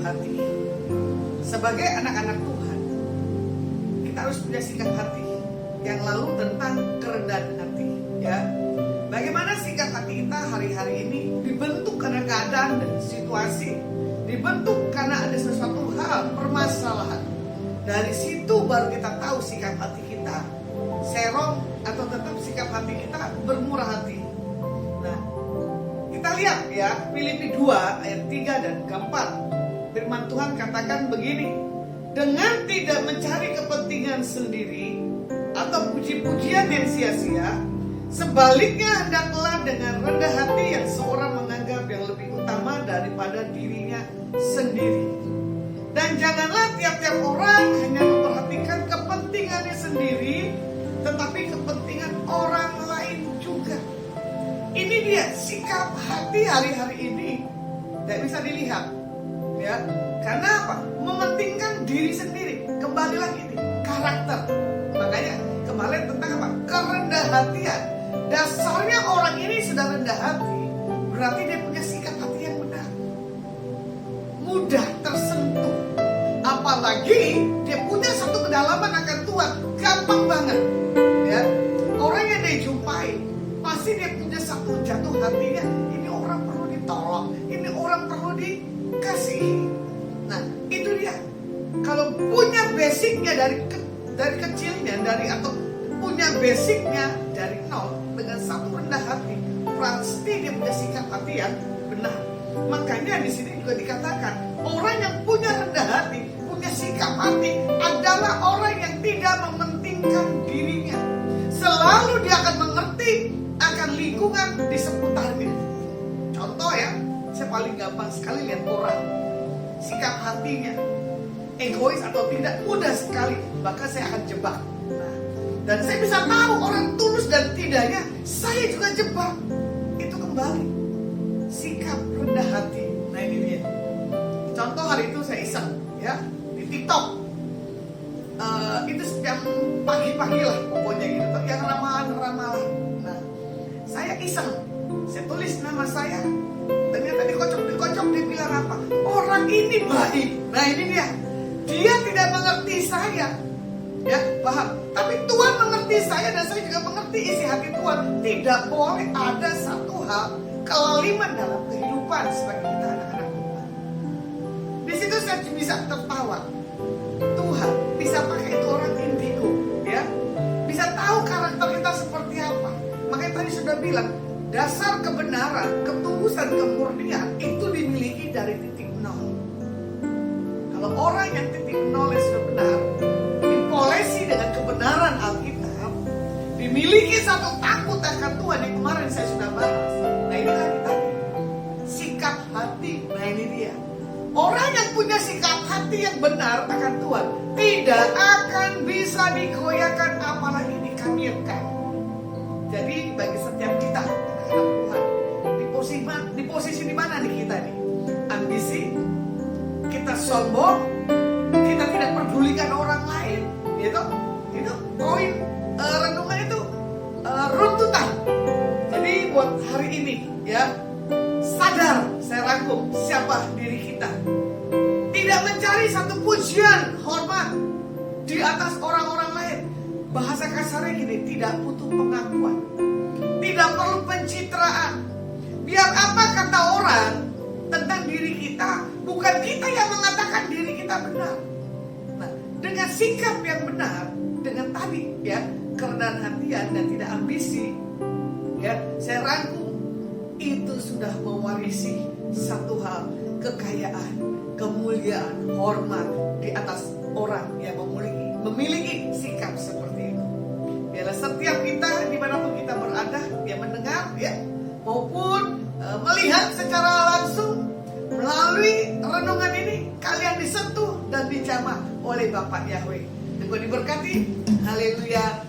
hati. Sebagai anak-anak Tuhan, kita harus punya sikap hati yang lalu tentang kerendahan hati, ya. Bagaimana sikap hati kita hari-hari ini dibentuk karena keadaan dan situasi, dibentuk karena ada sesuatu hal, permasalahan. Dari situ baru kita tahu sikap hati kita serong atau tetap sikap hati kita bermurah hati. Nah, kita lihat ya, Filipi 2 ayat 3 dan 4. Firman Tuhan katakan begini, dengan tidak mencari kepentingan sendiri atau puji-pujian yang sia-sia, sebaliknya hendaklah dengan rendah hati yang seorang menganggap yang lebih utama daripada dirinya sendiri. Dan janganlah tiap-tiap orang hanya memperhatikan kepentingannya sendiri, tetapi kepentingan orang lain juga. Ini dia sikap hati hari-hari ini. Tidak bisa dilihat, ya. Karena apa? Mementingkan diri sendiri. Kembali lagi nih, karakter. Makanya kemarin tentang apa? Kerendah hatian. Dasarnya orang ini sudah rendah hati, berarti dia punya sikap hati yang benar. Mudah tersentuh. Apalagi dia punya satu kedalaman akan Tuhan, gampang banget. Ya, orang yang dia jumpai pasti dia punya satu jatuh hatinya. Ini orang perlu ditolong, ini orang perlu dikasihi. Nah, itu dia. Kalau punya basicnya dari kecilnya, atau punya basicnya dari nol dengan satu rendah hati, pasti dia punya sikap hati yang benar. Makanya di sini juga dikatakan orang yang punya rendah hati, punya sikap hati adalah orang yang tidak mementingkan dirinya. Selalu dia akan mengerti akan lingkungan di seputarnya. Contoh ya, saya paling gampang sekali lihat orang sikap hatinya egois atau tidak, mudah sekali, bahkan saya akan jebak. Nah, dan saya bisa tahu orang tulus dan tidaknya, saya juga jebak. Itu kembali sikap rendah hati. Nah, ini dia. Contoh hari itu saya iseng ya di TikTok. Itu setiap pagi-pagi lah pokoknya gitu, yang ramalan. Nah, saya iseng, saya tulis nama saya. Ternyata dikocok dia bilang apa? Orang ini baik. Nah, ini dia. Dia tidak mengerti saya, ya, paham? Tapi Tuhan mengerti saya dan saya juga mengerti isi hati Tuhan. Tidak boleh ada satu hal kelaliman dalam kehidupan sebagai kita anak-anak Tuhan. Di situ saya bisa tertawa. Tuhan bisa pakai itu orang indigo, ya, bisa tahu karakter kita seperti apa. Makanya tadi sudah bilang dasar kebenaran, ketulusan, kemurnian itu dimiliki dari titik nol. Kalau orang yang titik nol sudah benar, dipolesi dengan kebenaran Alkitab, dimiliki satu takut akan Tuhan yang kemarin saya sudah bahas. Nah, ini lagi tadi sikap hati. Nah, ini dia. Orang yang punya sikap hati yang benar akan Tuhan tidak akan bisa digoyahkan, apalagi dikamirkan. Jadi bagi setiap kita anak Tuhan, di posisi di mana nih kita nih? Ambisi, kita sombong, kita tidak pedulikan orang lain, gitu. Itu poin renungan itu runtutan. Jadi buat hari ini ya, sadar, saya rangkum siapa diri kita. Tidak mencari satu pujian, hormat di atas orang-orang lain. Bahasa kasarnya gini, tidak butuh pengakuan, tidak perlu pencitraan. Biar apa kata orang tentang diri kita, bukan kita yang mengatakan diri kita benar. Nah, dengan sikap yang benar, dengan tadi ya, kerendahan hatian dan tidak ambisi, ya, saya rangkum itu sudah mewarisi satu hal, kekayaan, kemuliaan, hormat di atas orang yang memiliki sikap seperti itu. Biarlah setiap kita dimanapun kita berada, dia mendengar ya, maupun melihat secara langsung melalui renungan ini, kalian disentuh dan dijamah oleh Bapak Yahweh. Dan diberkati. Haleluya.